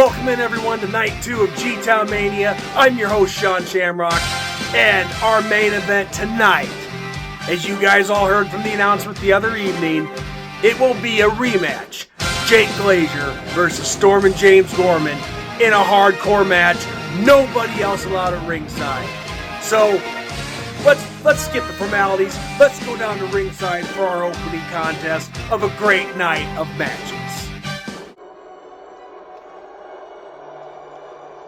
Welcome in everyone to night 2 of G-Town Mania. I'm your host Sean Shamrock, and our main event tonight, as you guys all heard from the announcement the other evening, it will be a rematch. Jake Glazier versus Storm and James Gorman in a hardcore match. Nobody else allowed at ringside. So let's skip the formalities. Let's go down to ringside for our opening contest of a great night of matches.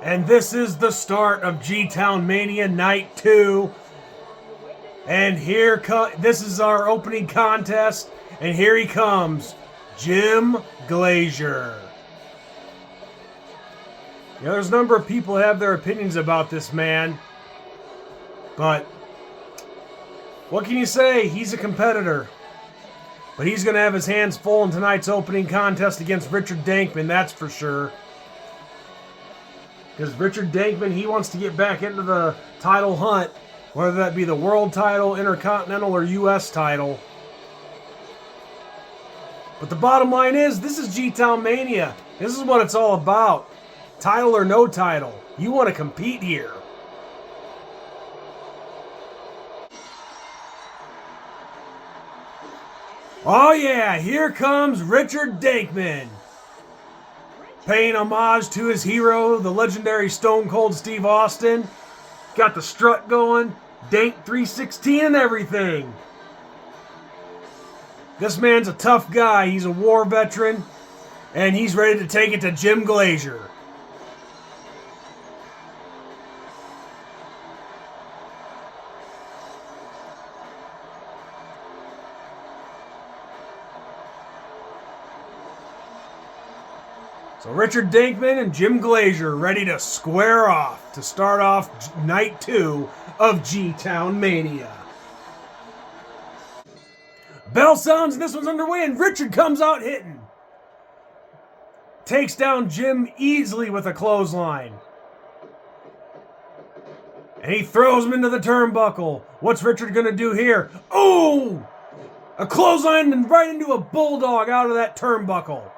And this is the start of G-Town Mania Night 2. And this is our opening contest. And here he comes, Jim Glazier. You know, there's a number of people who have their opinions about this man. But what can you say? He's a competitor. But he's going to have his hands full in tonight's opening contest against Richard Dankman, that's for sure. Because Richard Dankman, he wants to get back into the title hunt, whether that be the world title, intercontinental, or U.S. title. But the bottom line is, this is G-Town Mania. This is what it's all about. Title or no title. You want to compete here. Oh yeah, here comes Richard Dankman. Paying homage to his hero, the legendary Stone Cold Steve Austin. Got the strut going, Dank 316 and everything. This man's a tough guy. He's a war veteran, and he's ready to take it to Jim Glazier. So Richard Dankman and Jim Glazier ready to square off to start off night 2 of G-Town Mania. Bell sounds and this one's underway, and Richard comes out hitting. Takes down Jim easily with a clothesline. And he throws him into the turnbuckle. What's Richard going to do here? Oh! A clothesline and right into a bulldog out of that turnbuckle.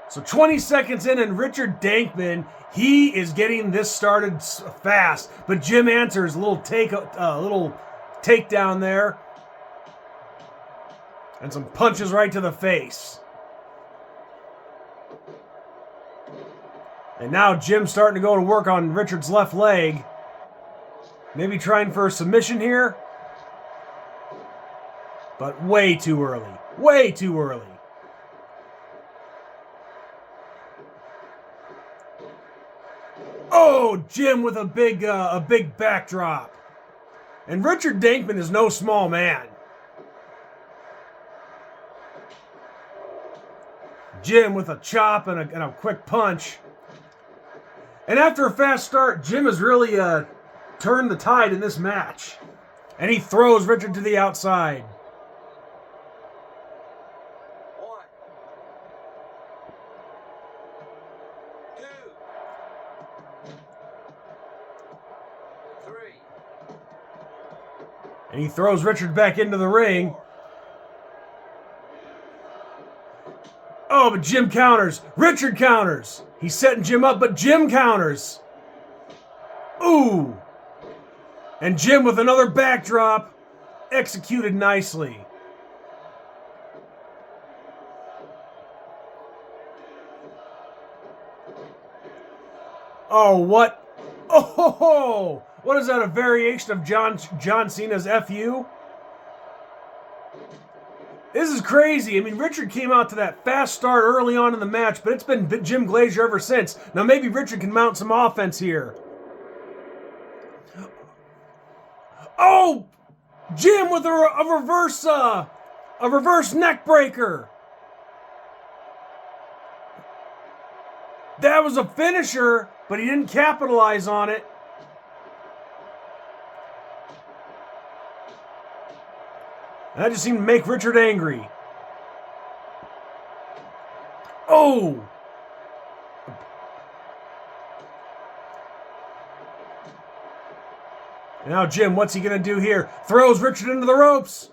So 20 seconds in, and Richard Dankman, he is getting this started fast. But Jim answers a little takedown there. And some punches right to the face. And now Jim's starting to go to work on Richard's left leg. Maybe trying for a submission here. But way too early. Way too early. Oh, Jim with a big backdrop. And Richard Dankman is no small man. Jim with a chop and a quick punch. And after a fast start, Jim has really turned the tide in this match. And he throws Richard to the outside. And he throws Richard back into the ring. Oh, but Jim counters. Richard counters. He's setting Jim up, but Jim counters. Ooh. And Jim with another backdrop. Executed nicely. Oh, what? Oh, what is that, a variation of John Cena's FU? This is crazy. I mean, Richard came out to that fast start early on in the match, but it's been Jim Glazier ever since. Now maybe Richard can mount some offense here. Oh! Jim with a reverse neck breaker. That was a finisher, but he didn't capitalize on it. That just seemed to make Richard angry. Oh! Now Jim, what's he going to do here? Throws Richard into the ropes.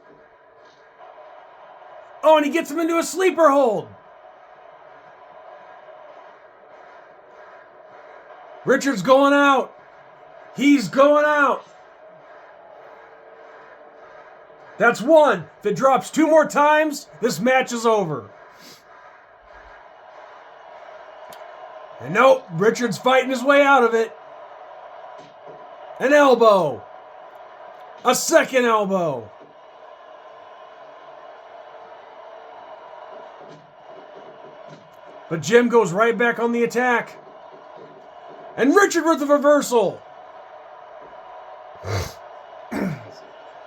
Oh, and he gets him into a sleeper hold. Richard's going out. He's going out. That's one. If it drops 2 more times, this match is over. And nope, Richard's fighting his way out of it. An elbow. A second elbow. But Jim goes right back on the attack. And Richard with the reversal.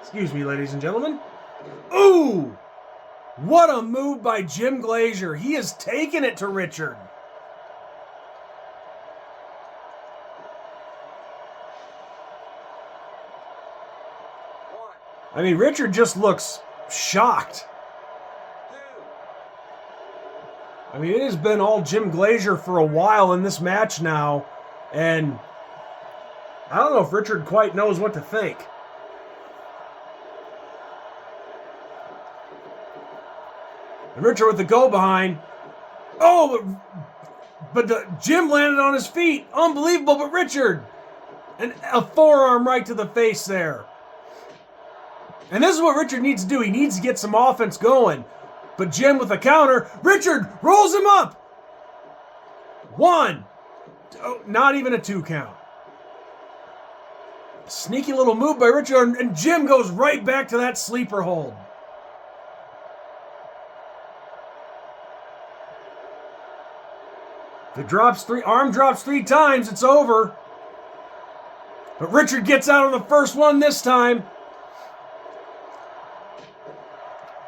Excuse me, ladies and gentlemen. Ooh! What a move by Jim Glazier. He has taken it to Richard. I mean, Richard just looks shocked. I mean, it has been all Jim Glazier for a while in this match now, and I don't know if Richard quite knows what to think. And Richard with the go behind. Oh, but Jim landed on his feet. Unbelievable, but Richard. And a forearm right to the face there. And this is what Richard needs to do. He needs to get some offense going. But Jim with a counter. Richard rolls him up. 1. Oh, not even a 2 count. Sneaky little move by Richard. And Jim goes right back to that sleeper hold. If it arm drops 3 times, it's over. But Richard gets out on the first one this time.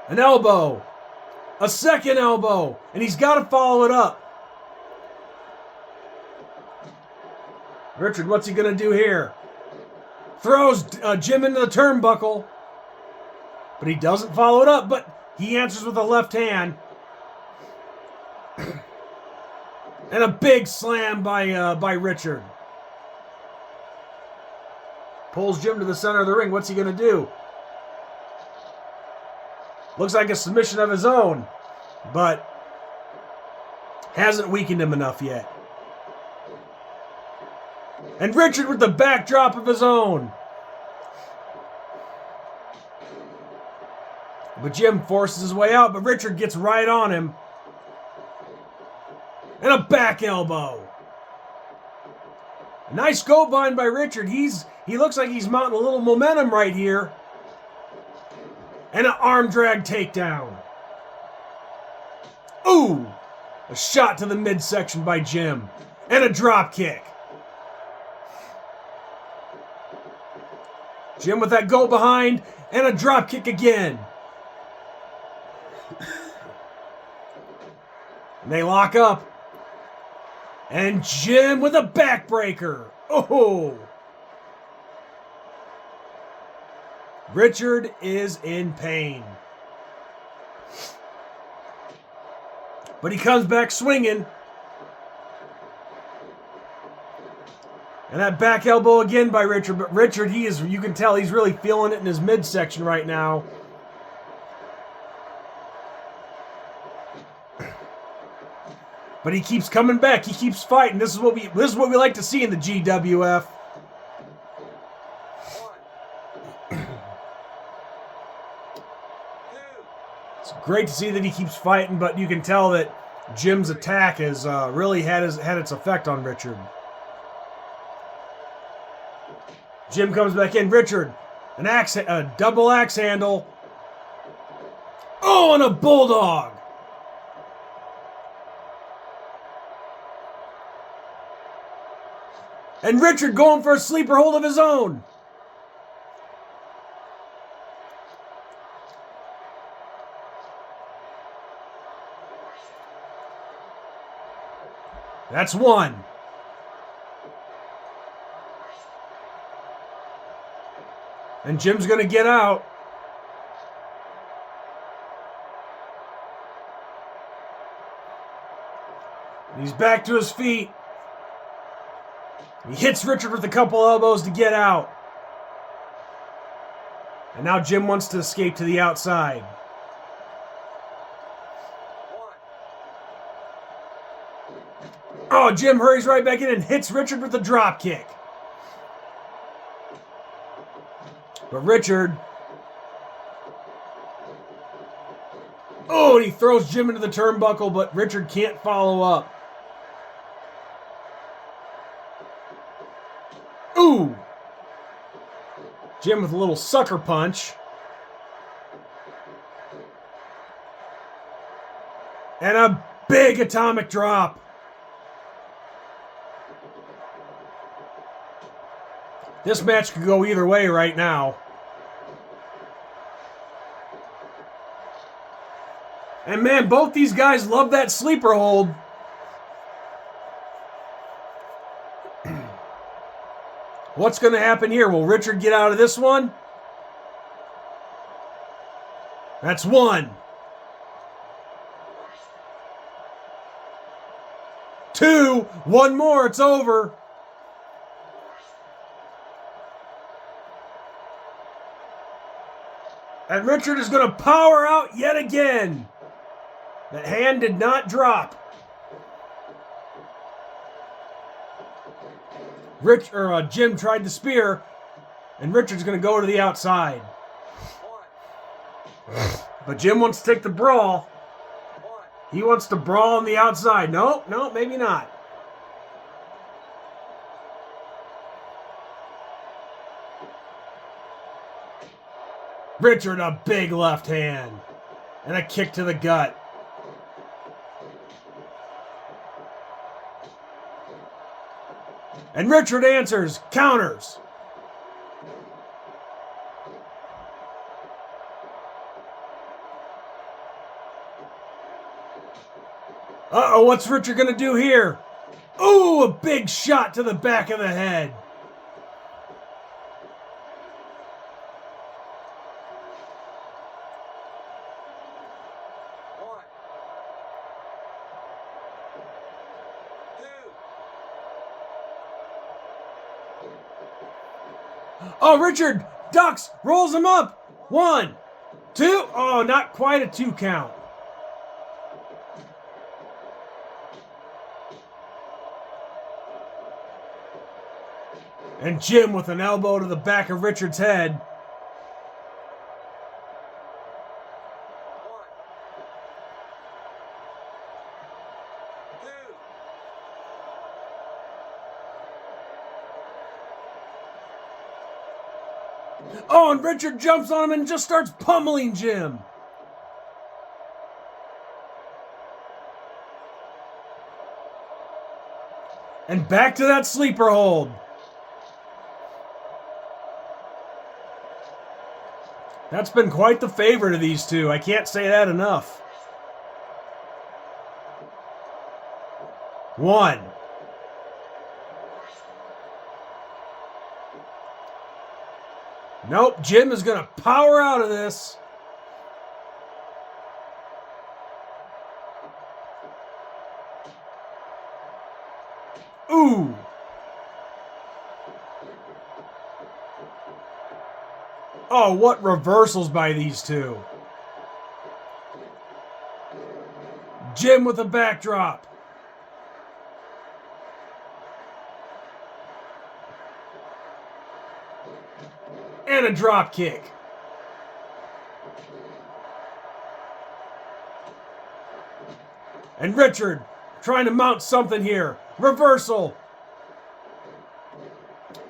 An elbow. A second elbow. And he's got to follow it up. Richard, what's he going to do here? Throws Jim into the turnbuckle. But he doesn't follow it up. But he answers with a left hand. And a big slam by Richard. Pulls Jim to the center of the ring. What's he going to do? Looks like a submission of his own, but hasn't weakened him enough yet. And Richard with the backdrop of his own. But Jim forces his way out, but Richard gets right on him. And a back elbow. A nice go bind by Richard. He looks like he's mounting a little momentum right here. And an arm drag takedown. Ooh! A shot to the midsection by Jim. And a drop kick. Jim with that go behind. And a drop kick again. And they lock up. And Jim with a backbreaker. Oh! Richard is in pain. But he comes back swinging. And that back elbow again by Richard. But Richard, you can tell he's really feeling it in his midsection right now. But he keeps coming back. He keeps fighting. This is what we like to see in the GWF. It's great to see that he keeps fighting, but you can tell that Jim's attack has really had its effect on Richard. Jim comes back in. Richard, a double axe handle. Oh, and a bulldog. And Richard going for a sleeper hold of his own. That's 1. And Jim's going to get out. He's back to his feet. He hits Richard with a couple elbows to get out. And now Jim wants to escape to the outside. Oh, Jim hurries right back in and hits Richard with the drop kick. But Richard... Oh, and he throws Jim into the turnbuckle, but Richard can't follow up. Ooh! Jim with a little sucker punch. And a big atomic drop. This match could go either way right now. And man, both these guys love that sleeper hold. What's going to happen here? Will Richard get out of this one? That's one. 2. One more. It's over. And Richard is going to power out yet again. That hand did not drop. Jim tried the spear, and Richard's going to go to the outside. But Jim wants to take the brawl. He wants to brawl on the outside. No, maybe not. Richard, a big left hand. And a kick to the gut. And Richard answers, counters. Uh-oh, what's Richard going to do here? Ooh, a big shot to the back of the head. Oh, Richard ducks, rolls him up. 1, 2. Oh, not quite a 2 count. And Jim with an elbow to the back of Richard's head. Oh, and Richard jumps on him and just starts pummeling Jim. And back to that sleeper hold. That's been quite the favorite of these two. I can't say that enough. 1. Nope, Jim is going to power out of this. Ooh. Oh, what reversals by these two. Jim with a backdrop. And a drop kick. And Richard trying to mount something here. Reversal.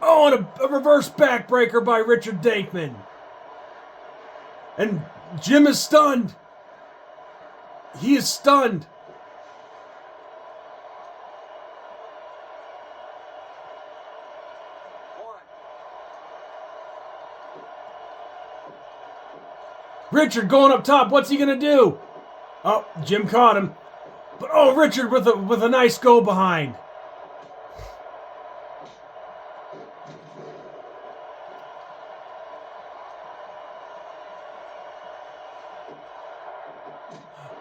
Oh, and a reverse backbreaker by Richard Dankman. And Jim is stunned. He is stunned. Richard going up top. What's he going to do? Oh, Jim caught him. But oh, Richard with a nice go behind.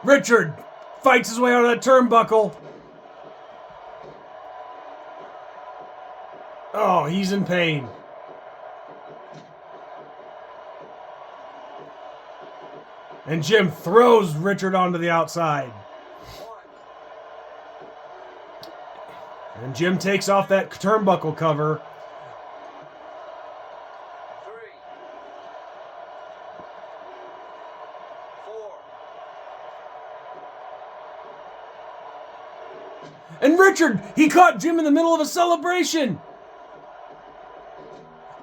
Richard fights his way out of that turnbuckle. Oh, he's in pain. And Jim throws Richard onto the outside. And Jim takes off that turnbuckle cover. And Richard, he caught Jim in the middle of a celebration.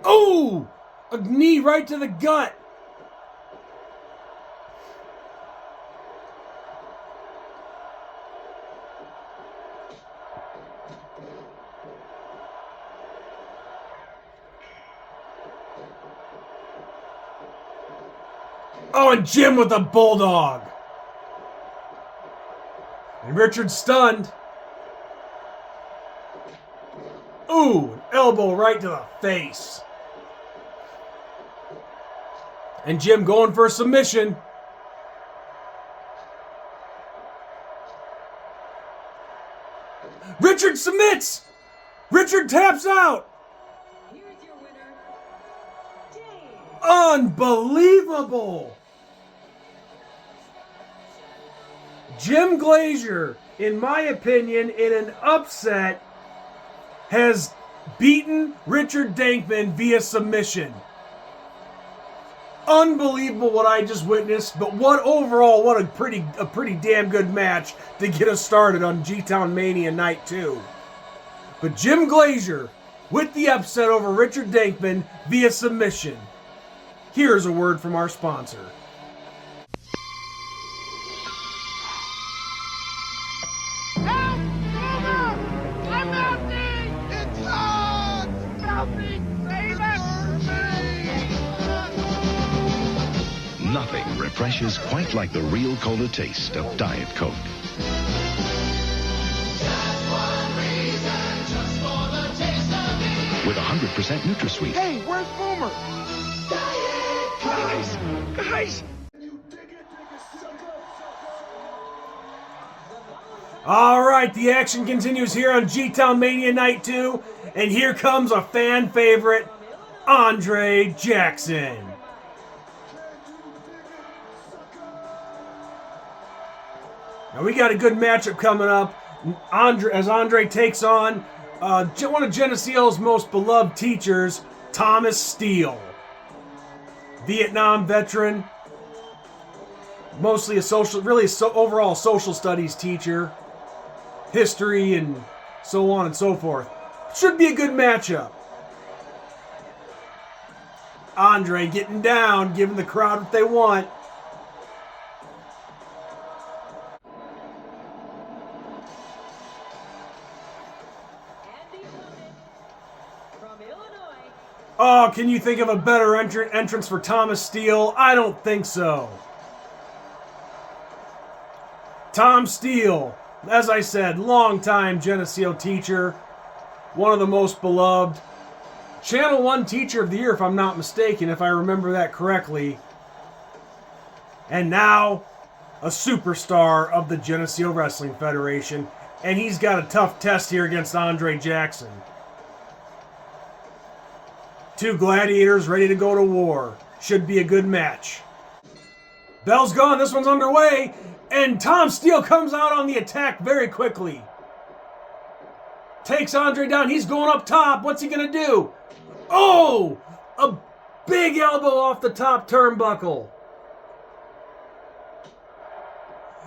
Oh, a knee right to the gut. Oh, and Jim with a bulldog. And Richard stunned. Ooh, an elbow right to the face. And Jim going for a submission. Richard submits. Richard taps out. Here's your winner, Dave. Unbelievable. Jim Glazier, in my opinion, in an upset, has beaten Richard Dankman via submission. Unbelievable what I just witnessed, but what a pretty damn good match to get us started on G-Town Mania Night 2. But Jim Glazier with the upset over Richard Dankman via submission. Here's a word from our sponsor. Nothing refreshes quite like the real cola taste of Diet Coke. With 100% NutraSweet. Hey, where's Boomer? Guys! All right, the action continues here on G-Town Mania Night 2, and here comes a fan favorite, Andre Jackson. Now we got a good matchup coming up. Andre takes on one of Geneseo's most beloved teachers, Thomas Steele. Vietnam veteran, mostly overall social studies teacher, history and so on and so forth. Should be a good matchup. Andre getting down, giving the crowd what they want. Oh, can you think of a better entrance for Thomas Steele? I don't think so. Tom Steele, as I said, longtime Geneseo teacher, one of the most beloved. Channel 1 Teacher of the Year, if I'm not mistaken, if I remember that correctly. And now, a superstar of the Geneseo Wrestling Federation. And he's got a tough test here against Andre Jackson. Two gladiators ready to go to war. Should be a good match. Bell's gone, this one's underway, and Tom Steele comes out on the attack very quickly. Takes Andre down, he's going up top, what's he gonna do? Oh! A big elbow off the top turnbuckle.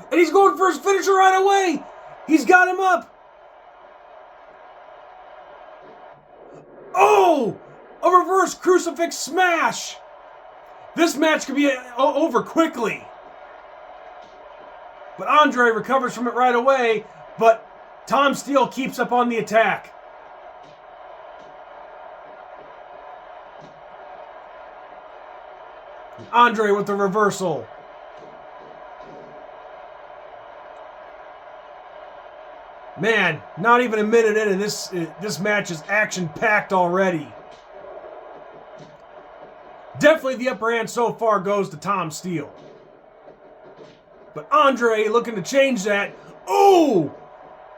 And he's going for his finisher right away! He's got him up! Oh! A reverse crucifix smash! This match could be over quickly. But Andre recovers from it right away, but Tom Steele keeps up on the attack. And Andre with the reversal. Man, not even a minute in, and this match is action-packed already. Definitely the upper hand so far goes to Tom Steele. But Andre looking to change that. Oh!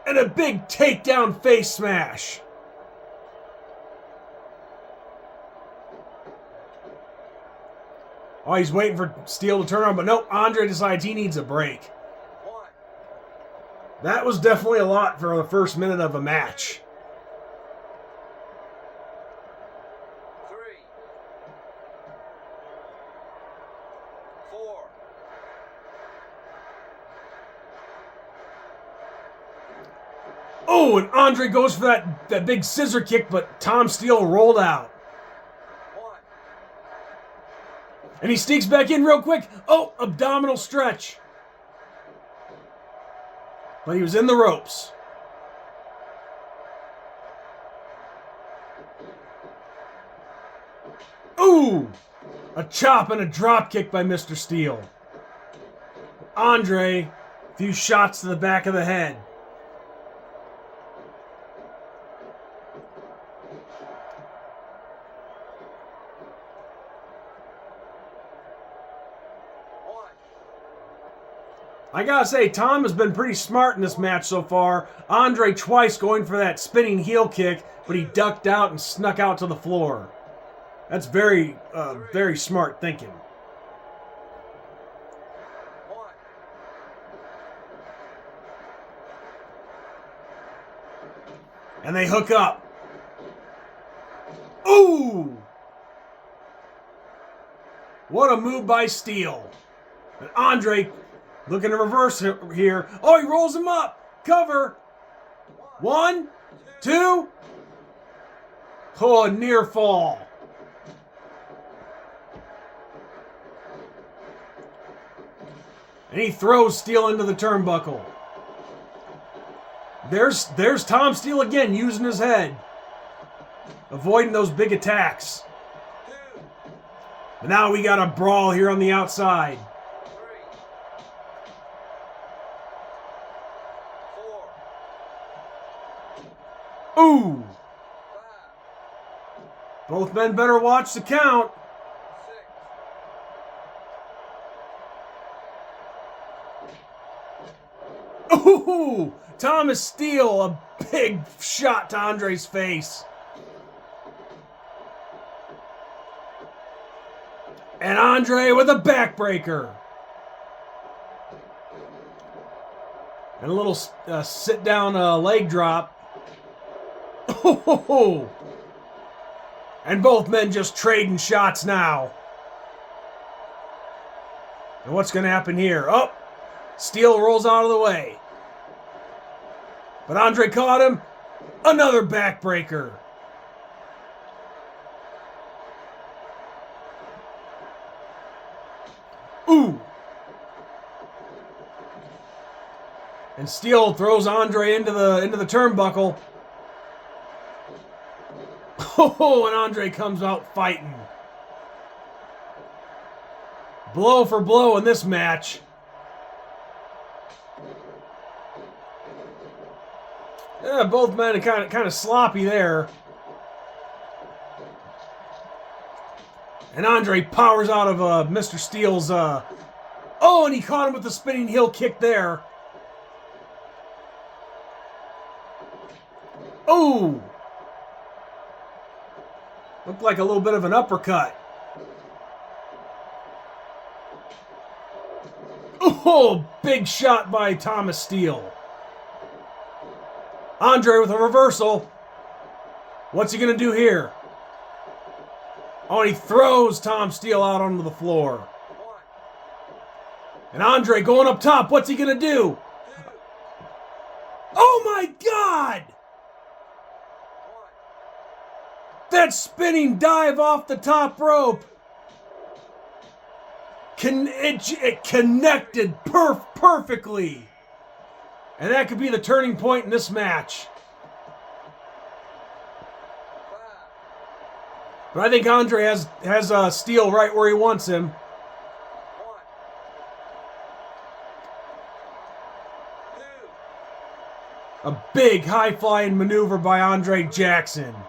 And a big takedown face smash. Oh, he's waiting for Steele to turn on, but nope, Andre decides he needs a break. That was definitely a lot for the first minute of a match. 3, 4. Oh, and Andre goes for that big scissor kick, but Tom Steele rolled out. 1. And he sneaks back in real quick. Oh, abdominal stretch. But he was in the ropes. Ooh! A chop and a drop kick by Mr. Steele. Andre, a few shots to the back of the head. I gotta say, Tom has been pretty smart in this match so far. Andre twice going for that spinning heel kick, but he ducked out and snuck out to the floor. That's very, very smart thinking. 1. And they hook up. Ooh! What a move by Steele. And Andre looking to reverse here. Oh, he rolls him up. Cover. 1, 2. Oh, a near fall. And he throws Steele into the turnbuckle. There's Tom Steele again using his head. Avoiding those big attacks. 2, But now we got a brawl here on the outside. 3, 4, Ooh! 5, Both men better watch the count. 6. Ooh! Thomas Steele, a big shot to Andre's face. And Andre with a backbreaker. And a little sit-down leg drop. Oh! And both men just trading shots now. And what's going to happen here? Oh! Steele rolls out of the way. But Andre caught him. Another backbreaker. Ooh! And Steele throws Andre into the turnbuckle. Oh, and Andre comes out fighting. Blow for blow in this match. Yeah, both men are kind of sloppy there. And Andre powers out of Mr. Steele's... Oh, and he caught him with the spinning heel kick there. Oh! Looked like a little bit of an uppercut. Oh, big shot by Thomas Steele. Andre with a reversal. What's he going to do here? Oh, and he throws Tom Steele out onto the floor. 1, And Andre going up top. What's he going to do? 2, Oh my God! 1. That spinning dive off the top rope. It connected perfectly. And that could be the turning point in this match. 5, But I think Andre has Steele right where he wants him. 1, 2, A big high-flying maneuver by Andre Jackson. 4,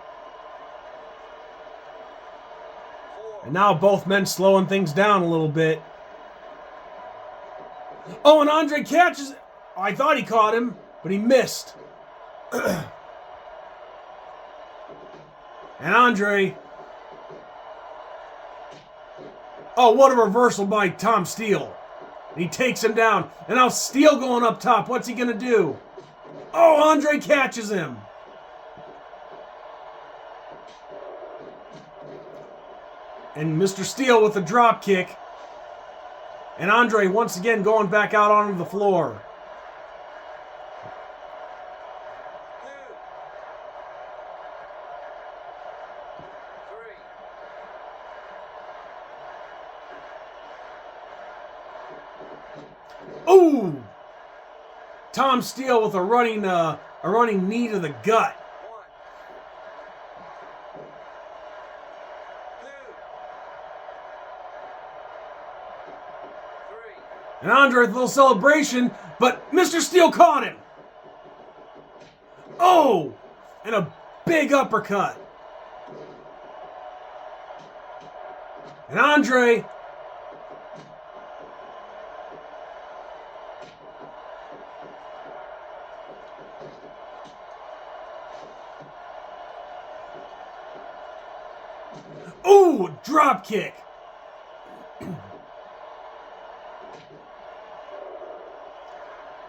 And now both men slowing things down a little bit. Oh, and Andre catches... I thought he caught him, but he missed. And Andre... Oh, what a reversal by Tom Steele. And he takes him down. And now Steele going up top. What's he going to do? Oh, Andre catches him. And Mr. Steele with a drop kick. And Andre once again going back out onto the floor. 2, 3. Ooh! Tom Steele with a running knee to the gut. 1, 2, 3. And Andre with a little celebration, but Mr. Steele caught him. Oh! And a big uppercut. And Andre. Ooh, drop kick.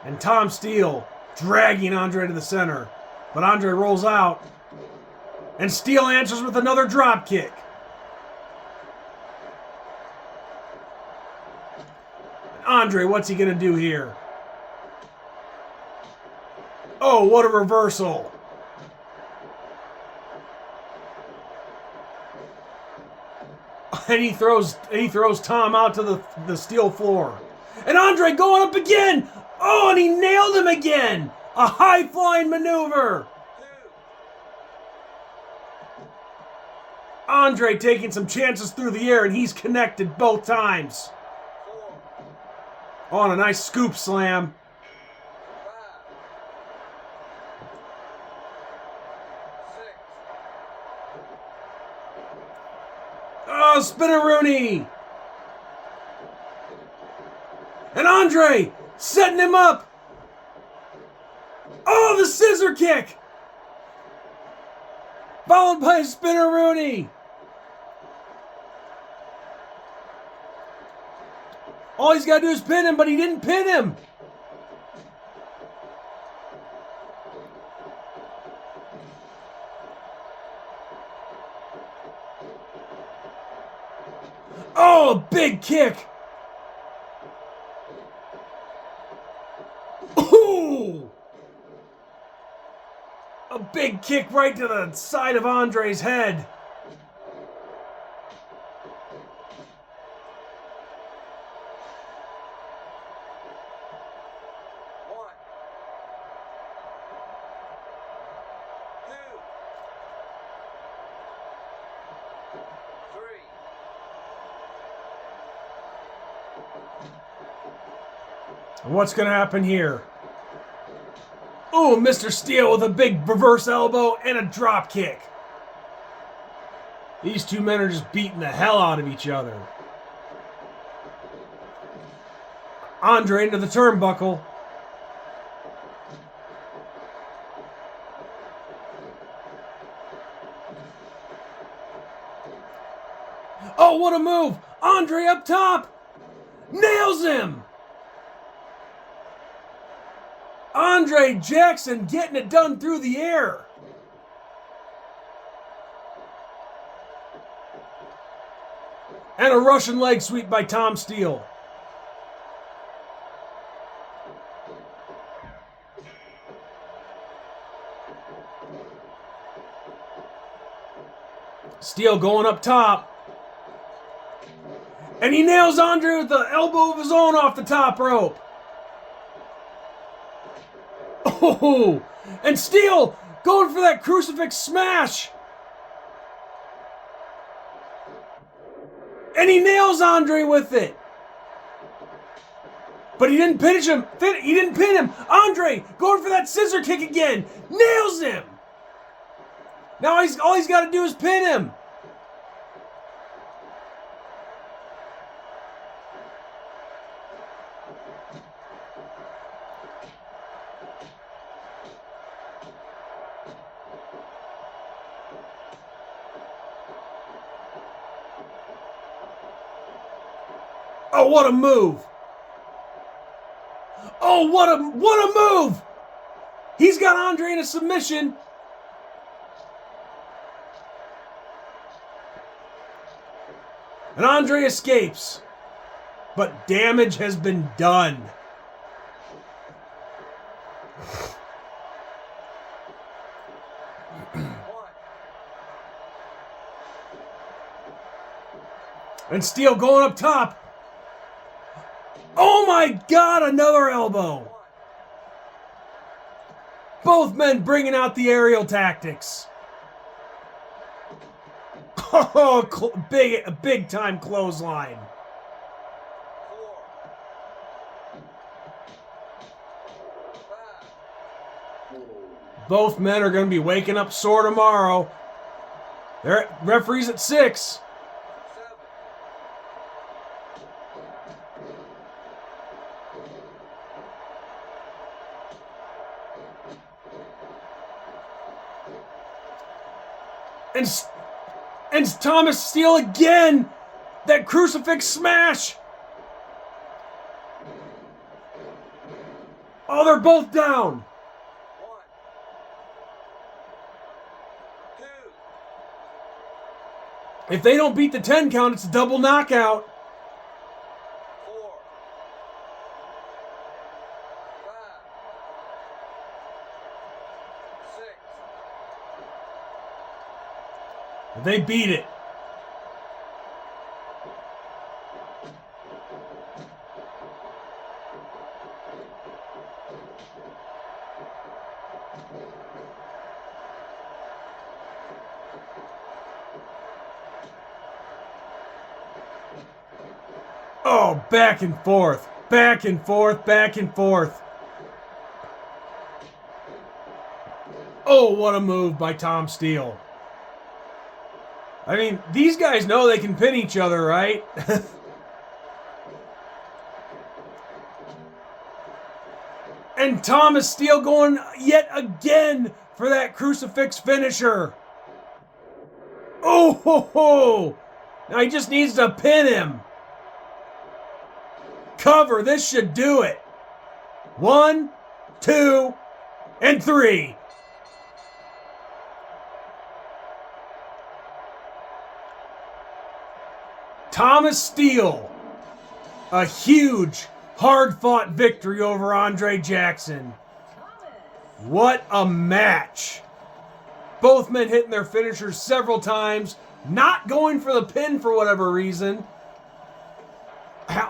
And Tom Steele dragging Andre to the center. But Andre rolls out. And Steele answers with another drop kick. Andre, what's he going to do here? Oh, what a reversal. And he throws Tom out to the steel floor. And Andre going up again. Oh, and he nailed him again. A high-flying maneuver. 2, Andre taking some chances through the air, and he's connected both times. 4, On a nice scoop slam. 5, 6. Oh, Spinaroonie. And Andre setting him up. Oh, the scissor kick. Followed by a Spinaroonie. All he's got to do is pin him, but he didn't pin him. Oh, a big kick. Ooh! A big kick right to the side of Andre's head. One, 2, 3. And what's going to happen here? Ooh, Mr. Steele with a big reverse elbow and a drop kick. These two men are just beating the hell out of each other. Andre into the turnbuckle. Oh, what a move! Andre up top! Nails him! Andre Jackson getting it done through the air. And a Russian leg sweep by Tom Steele. Steele going up top. And he nails Andre with the elbow of his own off the top rope. Oh, and Steele going for that crucifix smash. And he nails Andre with it. But he didn't finish him. He didn't pin him. Andre going for that scissor kick again. Nails him. Now all he's got to do is pin him. Oh, what a move! Oh, what a move! He's got Andre in a submission. And Andre escapes. But damage has been done. And Steele going up top. Oh my God, another elbow. Both men bringing out the aerial tactics. Oh, big time clothesline. 4, 5, Both men are going to be waking up sore tomorrow. They're referees at 6. 7, And Thomas Steele again. That crucifix smash. Oh, they're both down. 1, 2, If they don't beat the 10 count, it's a double knockout. 4, 5, 6. They beat it. Oh, back and forth. Back and forth, back and forth. Oh, what a move by Tom Steele. I mean, these guys know they can pin each other, right? And Thomas Steele going yet again for that crucifix finisher. Oh, ho, ho. Now he just needs to pin him. Cover, this should do it. 1, 2, and 3. Thomas Steele, a huge, hard-fought victory over Andre Jackson. What a match. Both men hitting their finishers several times, not going for the pin for whatever reason.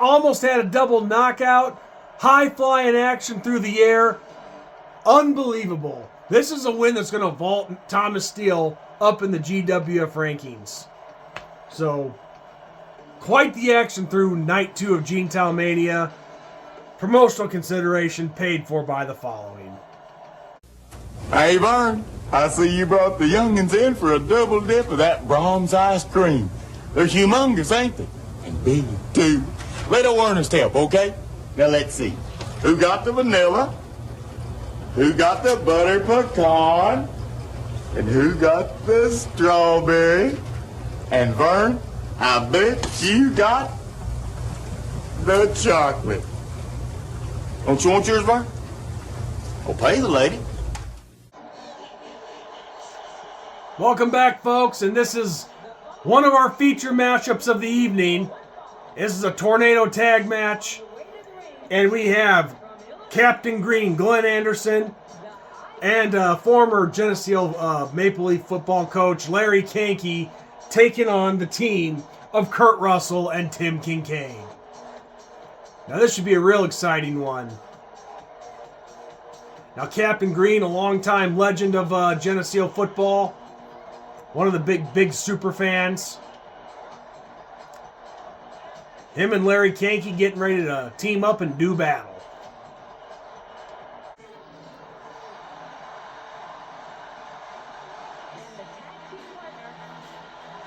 Almost had a double knockout, high-flying action through the air. Unbelievable. This is a win that's going to vault Thomas Steele up in the GWF rankings. So, quite the action through night 2 of Gene Mania. Promotional consideration paid for by the following. Hey, Vern, I see you brought the youngins in for a double dip of that Brahms ice cream. They're humongous, ain't they? And big, too. Let Ernest help, okay? Now, let's see. Who got the vanilla? Who got the butter pecan? And who got the strawberry? And Vern, I bet you got the chocolate. Don't you want yours, Vern? Well, pay the lady. Welcome back, folks, and this is one of our feature matchups of the evening. This is a tornado tag match, and we have Captain Green, Glenn Anderson, and former Geneseo Maple Leaf football coach Larry Kankey taking on the team of Kurt Russell and Tim Kincaid. Now this should be a real exciting one. Now Captain Green, a longtime legend of Geneseo football, one of the big super fans. Him and Larry Kankey getting ready to team up and do battle.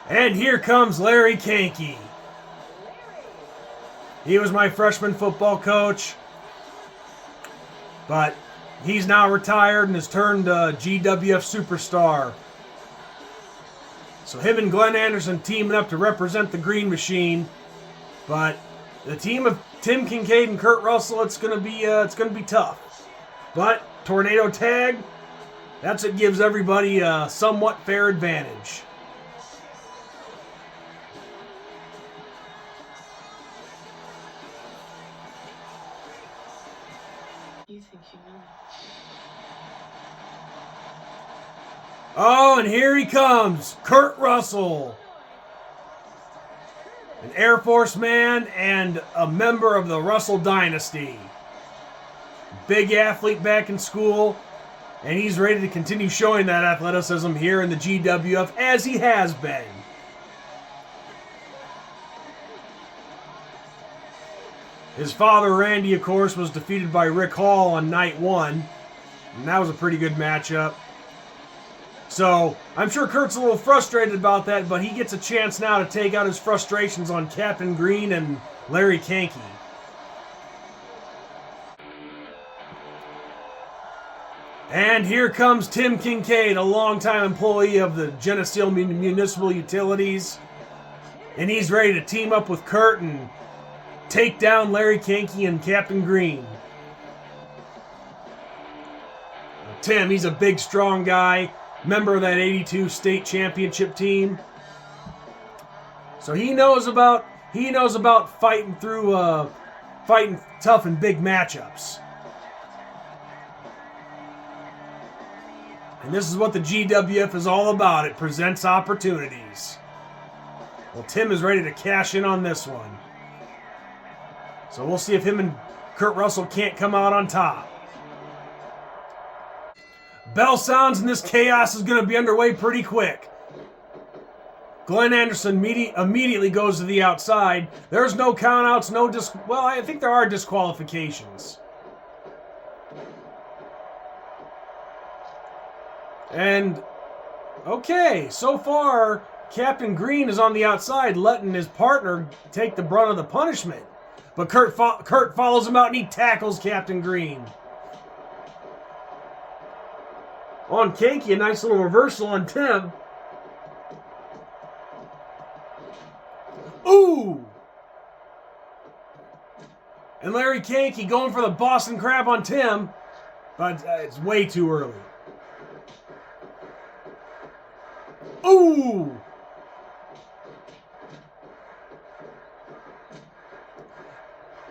And here comes Larry Kankey. He was my freshman football coach, but he's now retired and has turned GWF superstar. So him and Glenn Anderson teaming up to represent the Green Machine. But the team of Tim Kincaid and Kurt Russell, it's gonna be tough. But tornado tag. That's what gives everybody a somewhat fair advantage. You think you know me? Oh, and here he comes, Kurt Russell. An Air Force man and a member of the Russell dynasty. Big athlete back in school, and he's ready to continue showing that athleticism here in the GWF as he has been. His father, Randy, of course, was defeated by Rick Hall on night 1, and that was a pretty good matchup. So, I'm sure Kurt's a little frustrated about that, but he gets a chance now to take out his frustrations on Captain Green and Larry Kanky. And here comes Tim Kincaid, a longtime employee of the Geneseo Municipal Utilities. And he's ready to team up with Kurt and take down Larry Kanky and Captain Green. Tim, he's a big, strong guy. Member of that 82 state championship team. So he knows about fighting through fighting tough and big matchups. And this is what the GWF is all about. It presents opportunities. Well, Tim is ready to cash in on this one. So we'll see if him and Kurt Russell can't come out on top. Bell sounds and this chaos is going to be underway pretty quick. Glenn Anderson immediately goes to the outside. There's no countouts, well, I think there are disqualifications. And, okay, so far, Captain Green is on the outside, letting his partner take the brunt of the punishment. But Kurt follows him out and he tackles Captain Green. On Kanky, a nice little reversal on Tim. Ooh! And Larry Kanky going for the Boston Crab on Tim, but it's way too early. Ooh!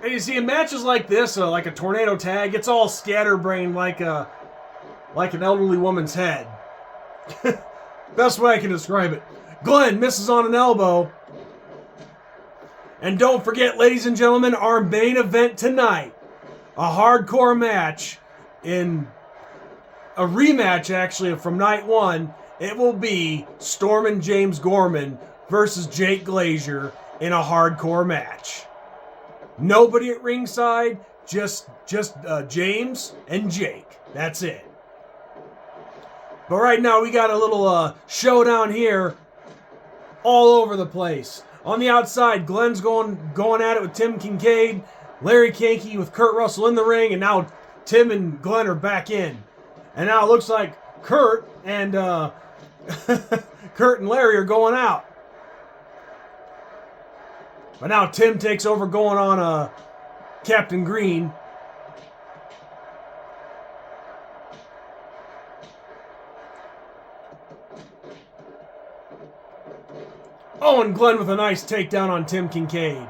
And you see, in matches like this, like a tornado tag, it's all scatterbrained like an elderly woman's head. Best way I can describe it. Glenn misses on an elbow. And don't forget, ladies and gentlemen, our main event tonight. A hardcore match in a rematch, actually, from night 1. It will be Storm and James Gorman versus Jake Glazier in a hardcore match. Nobody at ringside, just James and Jake. That's it. But right now we got a little showdown here all over the place. On the outside, Glenn's going at it with Tim Kincaid. Larry Kanky with Kurt Russell in the ring, and now Tim and Glenn are back in. And now it looks like Kurt and Kurt and Larry are going out. But now Tim takes over going on Captain Green. Oh, and Glenn with a nice takedown on Tim Kincaid.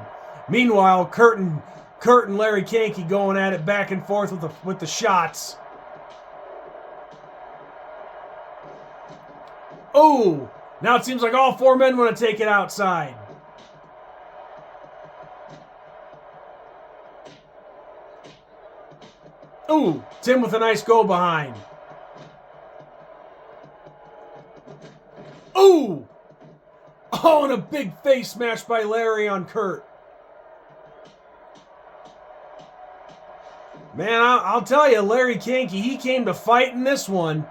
Meanwhile, Kurt and Larry Kanky going at it back and forth with the shots. Oh, now it seems like all 4 men want to take it outside. Ooh, Tim with a nice go behind. Ooh! Oh, and a big face smash by Larry on Kurt. Man, I'll tell you, Larry Kanky, he came to fight in this one.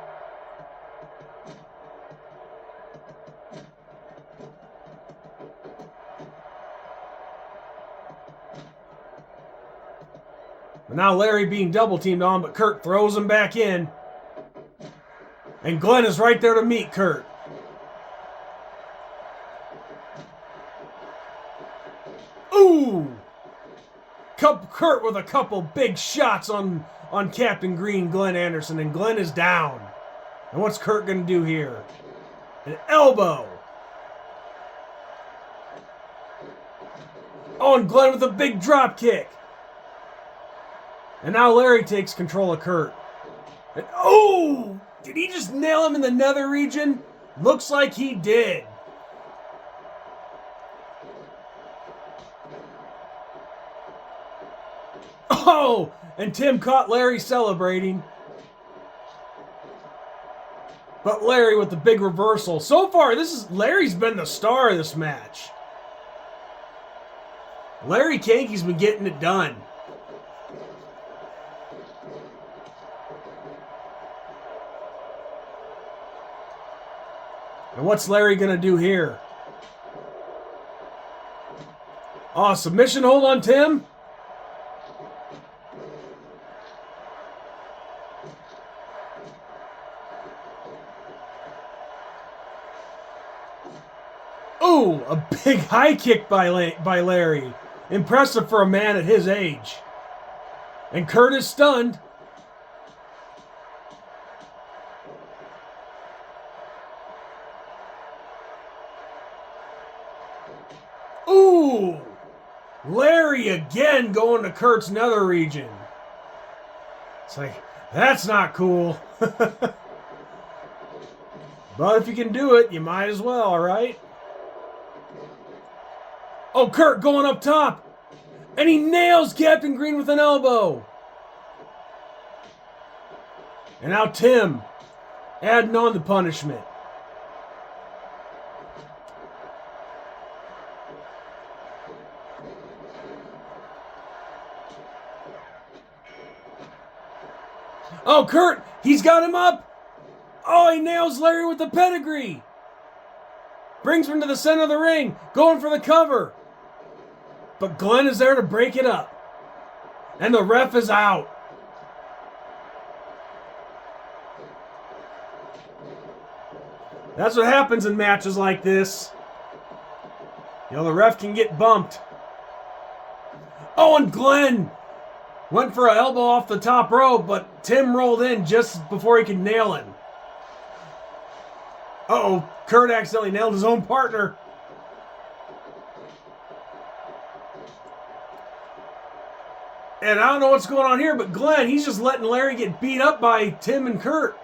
But now Larry being double teamed on, but Kurt throws him back in. And Glenn is right there to meet Kurt. Ooh! Kurt with a couple big shots on Captain Green, Glenn Anderson, and Glenn is down. And what's Kurt going to do here? An elbow. Oh, and Glenn with a big drop kick. And now Larry takes control of Kurt. And oh! Did he just nail him in the nether region? Looks like he did. Oh! And Tim caught Larry celebrating. But Larry with the big reversal. So far, Larry's been the star of this match. Larry Kanke's been getting it done. And what's Larry going to do here? Oh, submission hold on Tim. Ooh, a big high kick by Larry. Impressive for a man at his age. And Kurt is stunned. Ooh! Larry again going to Kurt's nether region. It's like, that's not cool. But if you can do it, you might as well, right? Oh, Kurt going up top. And he nails Captain Green with an elbow. And now Tim adding on the punishment. Oh, Kurt, he's got him up. Oh, he nails Larry with the pedigree. Brings him to the center of the ring, going for the cover. But Glenn is there to break it up. And the ref is out. That's what happens in matches like this. You know, the ref can get bumped. Oh, and Glenn went for an elbow off the top rope, but Tim rolled in just before he could nail him. Uh-oh, Kurt accidentally nailed his own partner. And I don't know what's going on here, but Glenn, he's just letting Larry get beat up by Tim and Kurt.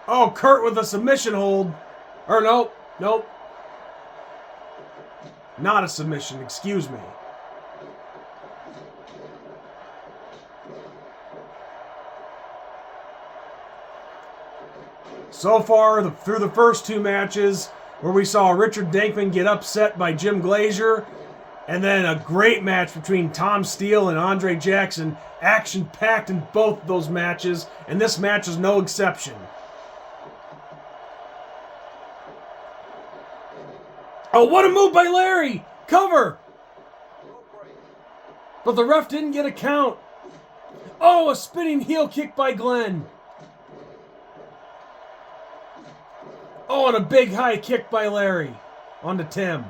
Oh, Kurt with a submission hold. Or nope. Not a submission, excuse me. So far, through the first two matches, where we saw Richard Dankman get upset by Jim Glazier, and then a great match between Tom Steele and Andre Jackson, action-packed in both of those matches, and this match is no exception. Oh, what a move by Larry! Cover! But the ref didn't get a count. Oh, a spinning heel kick by Glenn. Oh, and a big high kick by Larry onto Tim.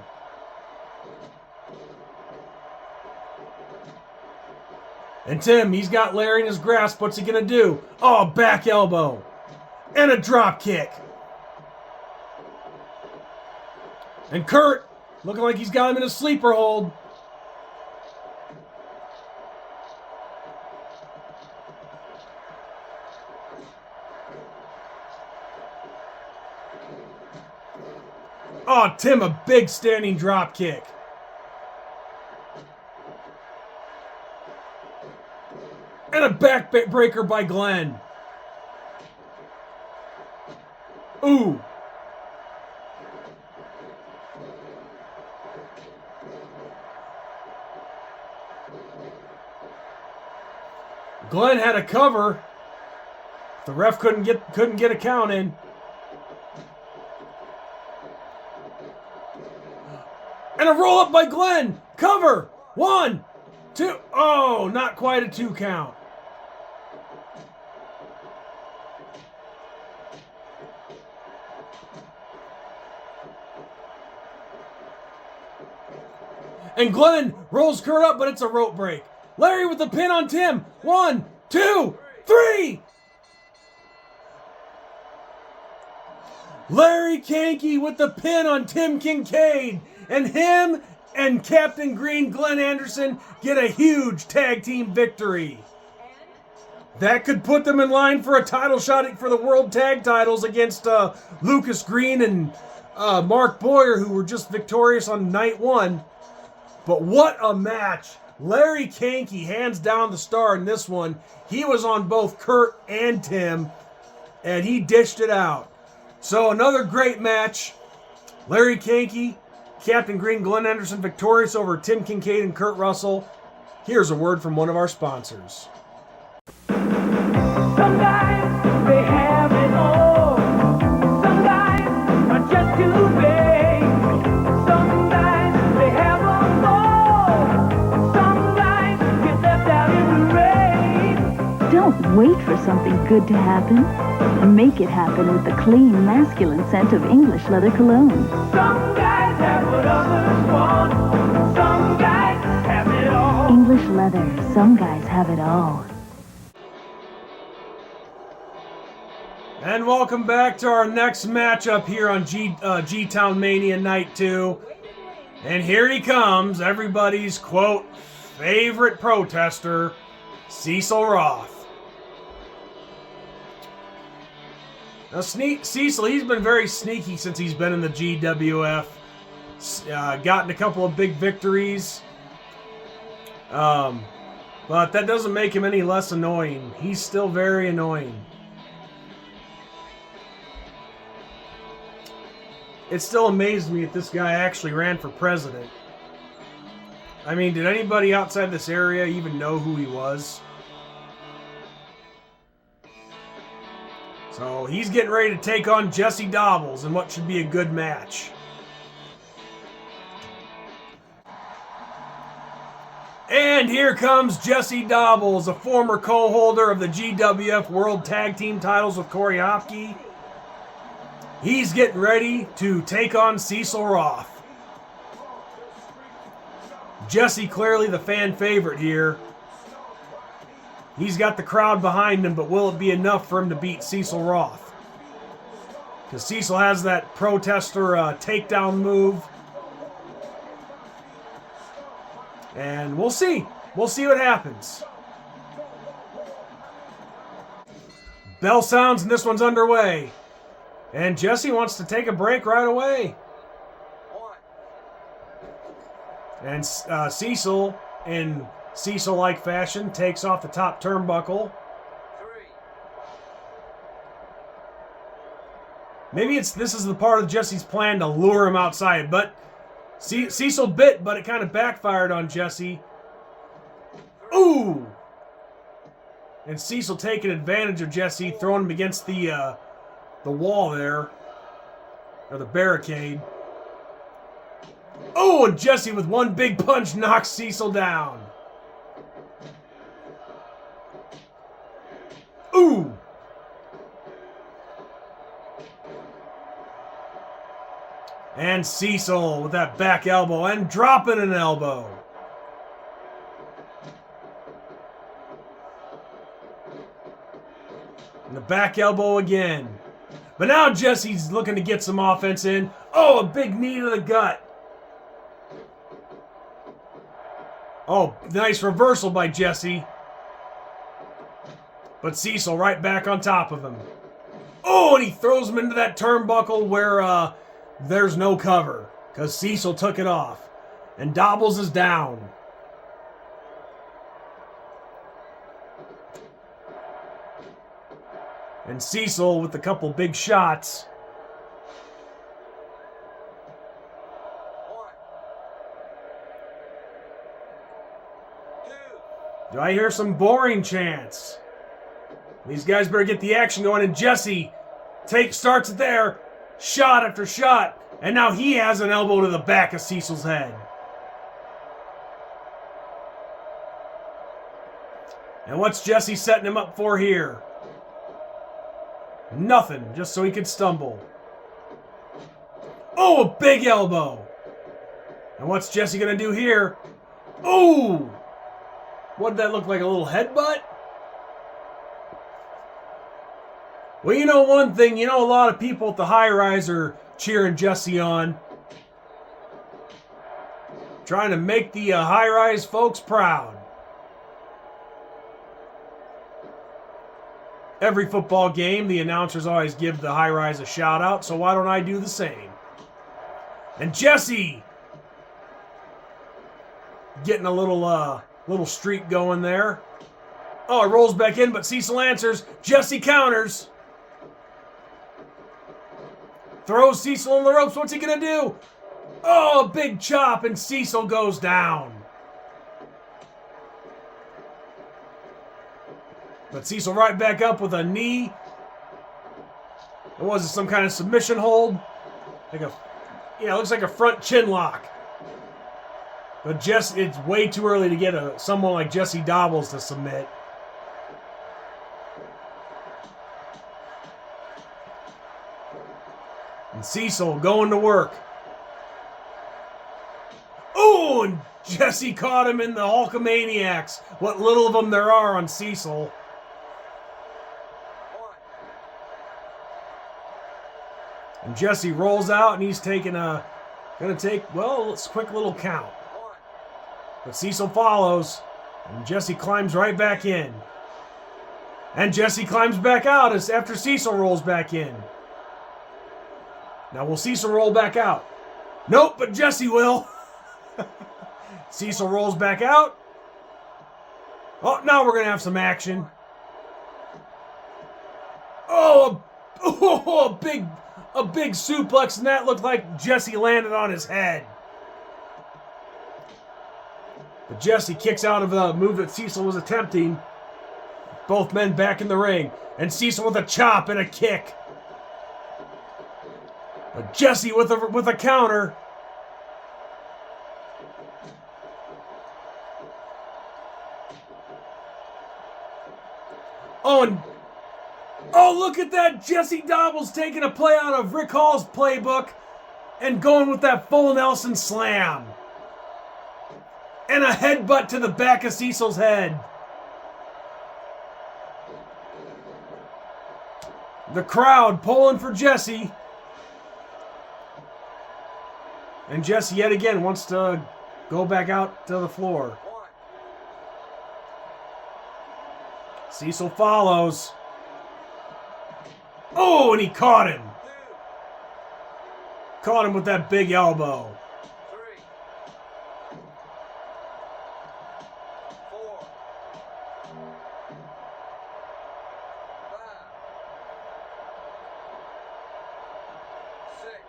And Tim, he's got Larry in his grasp. What's he going to do? Oh, back elbow. And a drop kick. And Kurt, looking like he's got him in a sleeper hold. Oh, Tim, a big standing drop kick. And a backbreaker by Glenn. Ooh. Glenn had a cover. The ref couldn't get a count in. And a roll up by Glenn. Cover. 1, 2. Oh, not quite a 2 count. And Glenn rolls Kurt up, but it's a rope break. Larry with the pin on Tim. 1, 2, 3. Larry Kankey with the pin on Tim Kincaid. And him and Captain Green Glenn Anderson get a huge tag team victory. That could put them in line for a title shot for the World Tag Titles against Lucas Green and Mark Boyer, who were just victorious on night 1. But what a match. Larry Kankey, hands down the star in this one. He was on both Kurt and Tim, and he dished it out. So another great match. Larry Kankey, Captain Green, Glenn Anderson victorious over Tim Kincaid and Kurt Russell. Here's a word from one of our sponsors. Some guys, they have it all. Some guys are just too big. Some guys, they have a fall. Some guys get left out in the rain. Don't wait for something good to happen. Make it happen with the clean, masculine scent of English leather cologne. Some guys have what others want. Some guys have it all. English leather. Some guys have it all. And welcome back to our next matchup here on G-Town Mania Night 2. And here he comes, everybody's, quote, favorite protester, Cecil Roth. Now, Cecil, he's been very sneaky since he's been in the GWF. Gotten a couple of big victories. But that doesn't make him any less annoying. He's still very annoying. It still amazed me that this guy actually ran for president. I mean, did anybody outside this area even know who he was? So he's getting ready to take on Jesse Dobbles in what should be a good match. And here comes Jesse Dobbles, a former co-holder of the GWF World Tag Team titles with Corey Hopke. He's getting ready to take on Cecil Roth. Jesse clearly the fan favorite here. He's got the crowd behind him, but will it be enough for him to beat Cecil Roth? Because Cecil has that protester takedown move. And we'll see. We'll see what happens. Bell sounds and this one's underway. And Jesse wants to take a break right away. 1. And Cecil, in Cecil-like fashion, takes off the top turnbuckle. 3. Maybe this is the part of Jesse's plan to lure him outside, but Cecil bit, but it kind of backfired on Jesse. Ooh! And Cecil taking advantage of Jesse, throwing him against the wall there, or the barricade. Oh, and Jesse with one big punch knocks Cecil down. Ooh! And Cecil with that back elbow and dropping an elbow. And the back elbow again. But now Jesse's looking to get some offense in. Oh, a big knee to the gut. Oh, nice reversal by Jesse. But Cecil right back on top of him. Oh, and he throws him into that turnbuckle where there's no cover. Because Cecil took it off. And Dobbles is down. And Cecil with a couple big shots. 1. 2. Do I hear some boring chants? These guys better get the action going. And Jesse starts it there. Shot after shot. And now he has an elbow to the back of Cecil's head. And what's Jesse setting him up for here? Nothing, just so he could stumble. Oh, a big elbow. And what's Jesse going to do here? Ooh! What did that look like? A little headbutt? Well, you know one thing. You know a lot of people at the high-rise are cheering Jesse on. Trying to make the high-rise folks proud. Every football game, the announcers always give the high-rise a shout-out, so why don't I do the same? And Jesse getting a little streak going there. Oh, it rolls back in, but Cecil answers. Jesse counters. Throws Cecil on the ropes. What's he going to do? Oh, a big chop, and Cecil goes down. But Cecil right back up with a knee. It was some kind of submission hold. Like it looks like a front chin lock. But it's way too early to get someone like Jesse Dobbles to submit. And Cecil going to work. Oh, and Jesse caught him in the Hulkamaniacs. What little of them there are on Cecil. And Jesse rolls out, and he's gonna take a quick little count. But Cecil follows, and Jesse climbs right back in. And Jesse climbs back out after Cecil rolls back in. Now will Cecil roll back out? Nope, but Jesse will. Cecil rolls back out. Oh, now we're gonna have some action. Oh, a big suplex, and that looked like Jesse landed on his head. But Jesse kicks out of the move that Cecil was attempting. Both men back in the ring. And Cecil with a chop and a kick. But Jesse with a counter. Oh, look at that. Jesse Dobbles taking a play out of Rick Hall's playbook and going with that full Nelson slam. And a headbutt to the back of Cecil's head. The crowd pulling for Jesse. And Jesse yet again wants to go back out to the floor. Cecil follows. Oh, and he caught him. Caught him with that big elbow. 3, 4, 5, 6.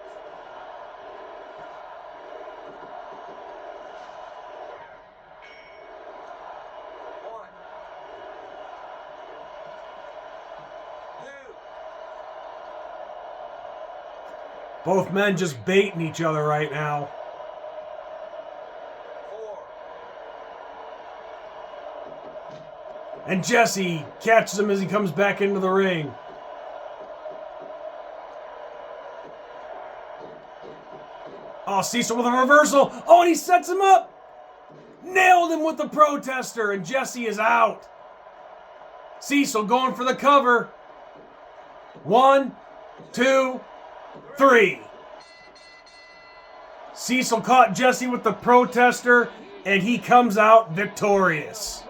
Both men just baiting each other right now. 4. And Jesse catches him as he comes back into the ring. Oh, Cecil with a reversal. Oh, and he sets him up. Nailed him with the protester, and Jesse is out. Cecil going for the cover. 1, 2, 3. Cecil caught Jesse with the protester, and he comes out victorious.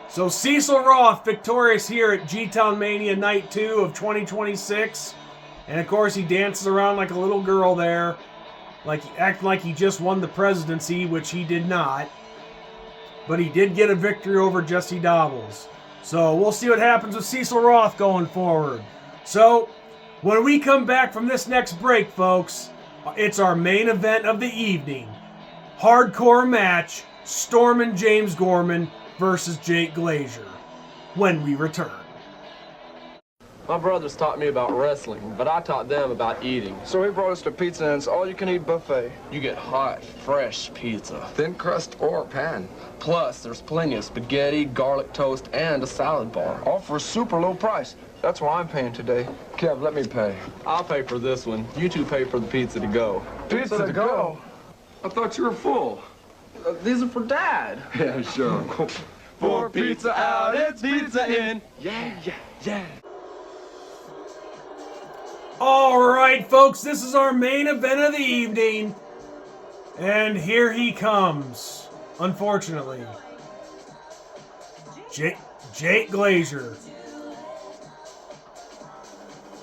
So Cecil Roth victorious here at G-Town Mania Night 2 of 2026. And of course he dances around like a little girl there, acting like he just won the presidency, which he did not. But he did get a victory over Jesse Dobbles. So we'll see what happens with Cecil Roth going forward. So when we come back from this next break, folks, it's our main event of the evening. Hardcore match, Storm and James Gorman versus Jake Glazier. When we return. My brothers taught me about wrestling, but I taught them about eating. So he brought us to pizza, and it's all-you-can-eat buffet. You get hot, fresh pizza. Thin crust or pan. Plus, there's plenty of spaghetti, garlic toast, and a salad bar. All for a super low price. That's why I'm paying today. Kev, let me pay. I'll pay for this one. You two pay for the pizza to go. Pizza to go? I thought you were full. These are for Dad. Yeah, sure. For pizza out, it's pizza in. All right, folks, this is our main event of the evening. And here he comes, unfortunately. Jake Glazier.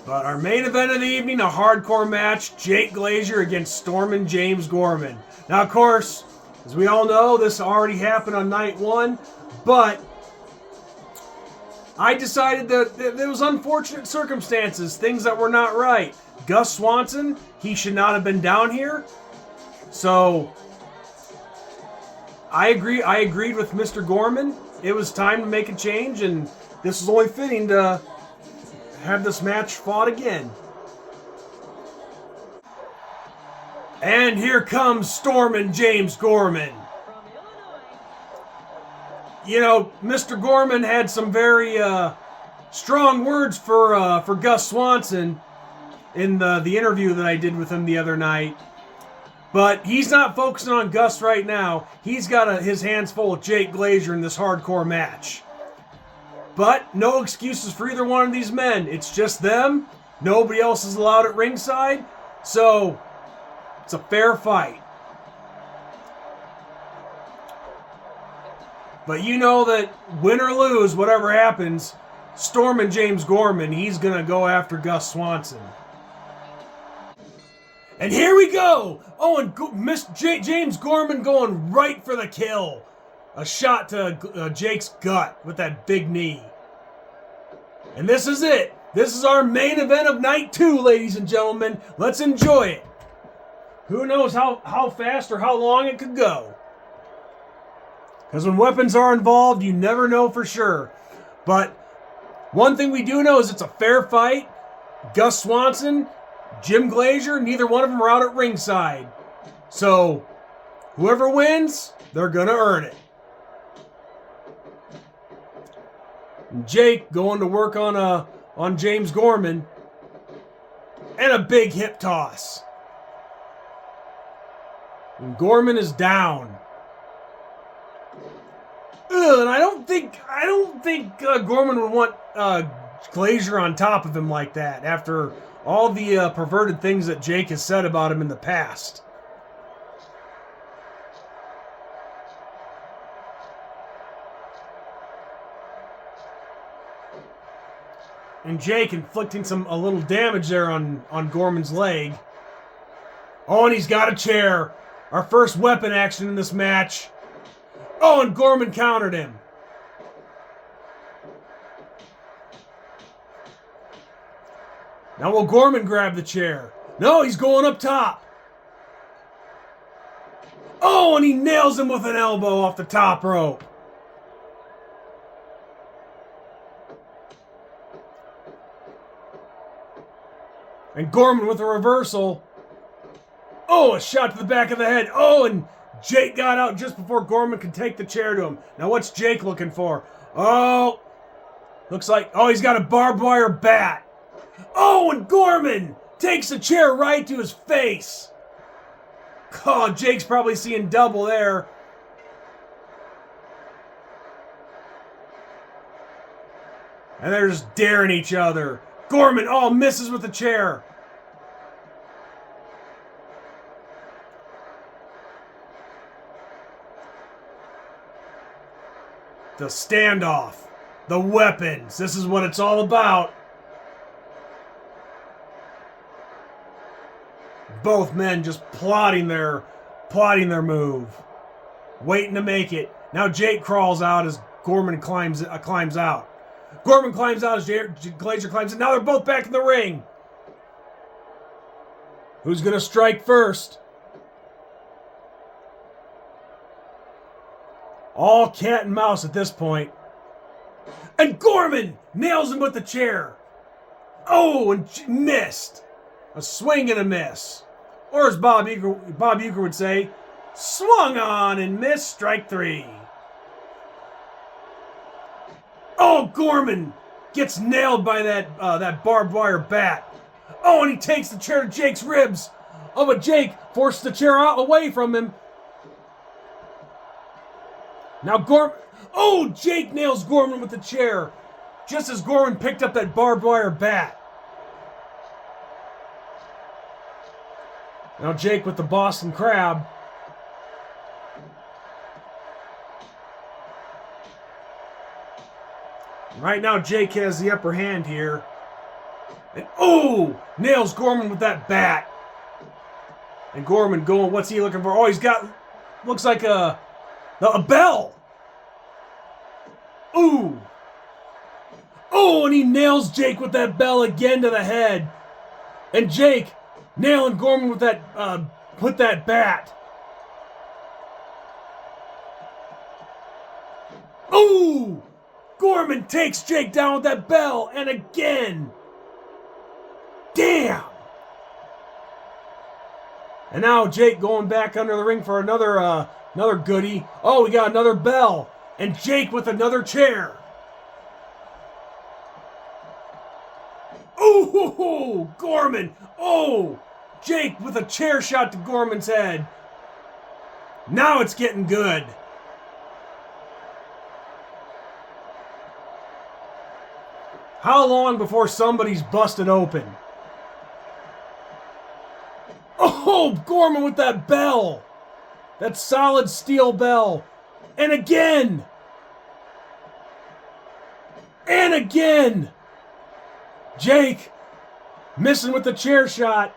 But our main event of the evening, a hardcore match, Jake Glazier against Stormin' James Gorman. Now, of course, as we all know, this already happened on night one, but I decided that there was unfortunate circumstances, things that were not right. Gus Swanson, he should not have been down here. So I agreed with Mr. Gorman. It was time to make a change, and this is only fitting to have this match fought again. And here comes Stormin' James Gorman. You know, Mr. Gorman had some very strong words for Gus Swanson in the interview that I did with him the other night. But he's not focusing on Gus right now. He's got his hands full with Jake Glazier in this hardcore match. But no excuses for either one of these men. It's just them. Nobody else is allowed at ringside. So it's a fair fight. But you know that win or lose, whatever happens, Stormin' James Gorman, he's going to go after Gus Swanson. And here we go! Oh, and James Gorman going right for the kill. A shot to Jake's gut with that big knee. And this is it. This is our main event of night 2, ladies and gentlemen. Let's enjoy it. Who knows how fast or how long it could go. Because when weapons are involved, you never know for sure. But one thing we do know is it's a fair fight. Gus Swanson, Jim Glazier, neither one of them are out at ringside. So whoever wins, they're going to earn it. And Jake going to work on James Gorman. And a big hip toss. And Gorman is down. And I don't think Gorman would want Glazier on top of him like that after all the perverted things that Jake has said about him in the past. And Jake inflicting a little damage there on Gorman's leg. Oh, and he's got a chair. Our first weapon action in this match. Oh, and Gorman countered him. Now will Gorman grab the chair? No, he's going up top. Oh, and he nails him with an elbow off the top rope. And Gorman with a reversal. Oh, a shot to the back of the head. Oh, and Jake got out just before Gorman could take the chair to him. Now what's Jake looking for? Oh, looks like, oh, he's got a barbed wire bat. Oh, and Gorman takes the chair right to his face. Oh, Jake's probably seeing double there. And they're just daring each other. Gorman, oh, misses with the chair. The standoff. The weapons. This is what it's all about. Both men just plotting their move. Waiting to make it. Now Jake crawls out as Gorman climbs out. Gorman climbs out as Glazier climbs in. Now they're both back in the ring. Who's going to strike first? All cat and mouse at this point. And Gorman nails him with the chair. Oh, and missed. A swing and a miss. Or as Bob Uecker would say, swung on and missed, strike 3. Oh, Gorman gets nailed by that barbed wire bat. Oh, and he takes the chair to Jake's ribs. Oh, but Jake forced the chair out away from him. Now Gorman... Oh, Jake nails Gorman with the chair, just as Gorman picked up that barbed wire bat. Now Jake with the Boston Crab. Right now Jake has the upper hand here. And oh, nails Gorman with that bat. And Gorman going, what's he looking for? Oh, he's got, looks like a bell. Ooh. Oh, and he nails Jake with that bell again to the head. And Jake nailing Gorman with that bat. Ooh! Gorman takes Jake down with that bell, and again. Damn! And now Jake going back under the ring for another goodie. Oh, we got another bell. And Jake with another chair. Ooh, Gorman. Oh, Jake with a chair shot to Gorman's head. Now it's getting good. How long before somebody's busted open? Oh, Gorman with that bell. That solid steel bell. And again. And again. Jake missing with the chair shot.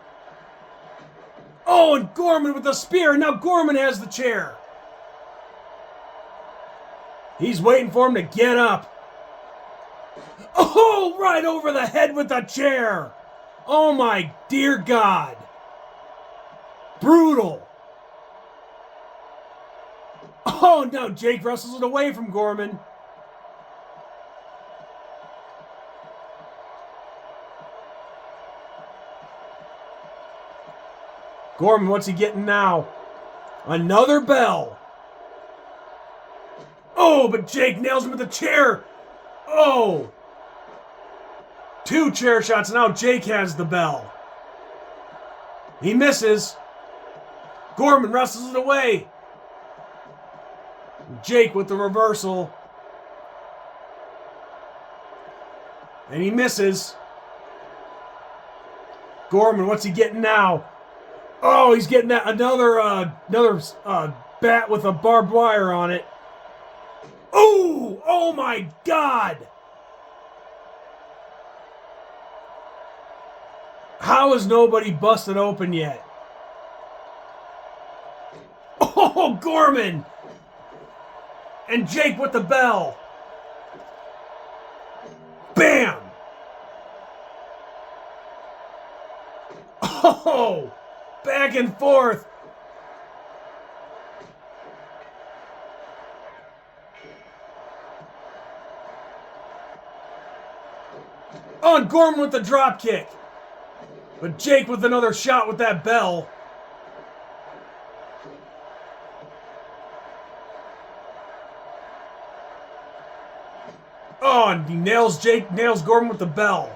Oh, and Gorman with the spear. And now Gorman has the chair. He's waiting for him to get up. Oh, right over the head with the chair. Oh, my dear God. Brutal. Oh, no, Jake wrestles it away from Gorman. Gorman, what's he getting now? Another bell. Oh, but Jake nails him with the chair. Oh. 2 chair shots. Now Jake has the bell. He misses. Gorman wrestles it away. Jake with the reversal. And he misses. Gorman, what's he getting now? Oh, he's getting that another bat with a barbed wire on it. Oh, oh my God. How is nobody busted open yet? Oh, Gorman. And Jake with the bell. Bam. Oh, back and forth. Oh, and Gorman with the drop kick. But Jake with another shot with that bell. Oh, and he nails Gorman with the bell.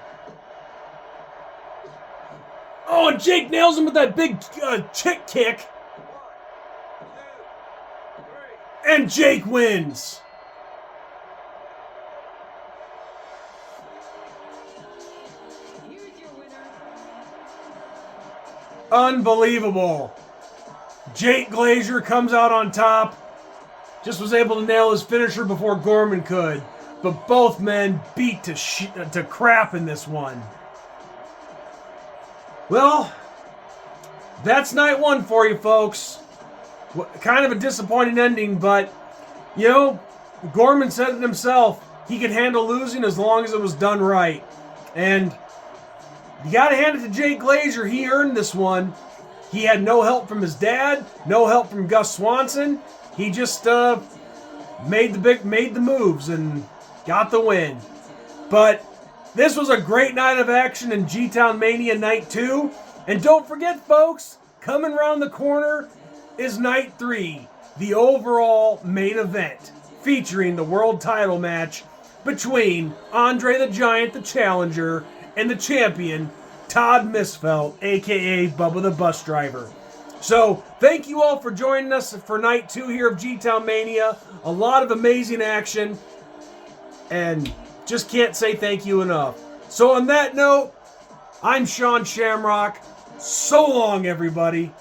Oh, and Jake nails him with that big chick kick. 1, 2, 3. And Jake wins. Unbelievable. Jake Glazier comes out on top. Just was able to nail his finisher before Gorman could. But both men beat to crap in this one. Well, that's night 1 for you folks. Kind of a disappointing ending, but, you know, Gorman said it himself. He could handle losing as long as it was done right. And you got to hand it to Jake Glazier. He earned this one. He had no help from his dad, no help from Gus Swanson. He just made the moves and got the win. But This was a great night of action in G-Town Mania Night 2. And don't forget, folks, coming around the corner is Night 3, the overall main event, featuring the world title match between Andre the Giant, the challenger, and the champion, Todd Misfelt, a.k.a. Bubba the Bus Driver. So, thank you all for joining us for Night 2 here of G-Town Mania. A lot of amazing action, and just can't say thank you enough. So on that note, I'm Sean Shamrock. So long, everybody.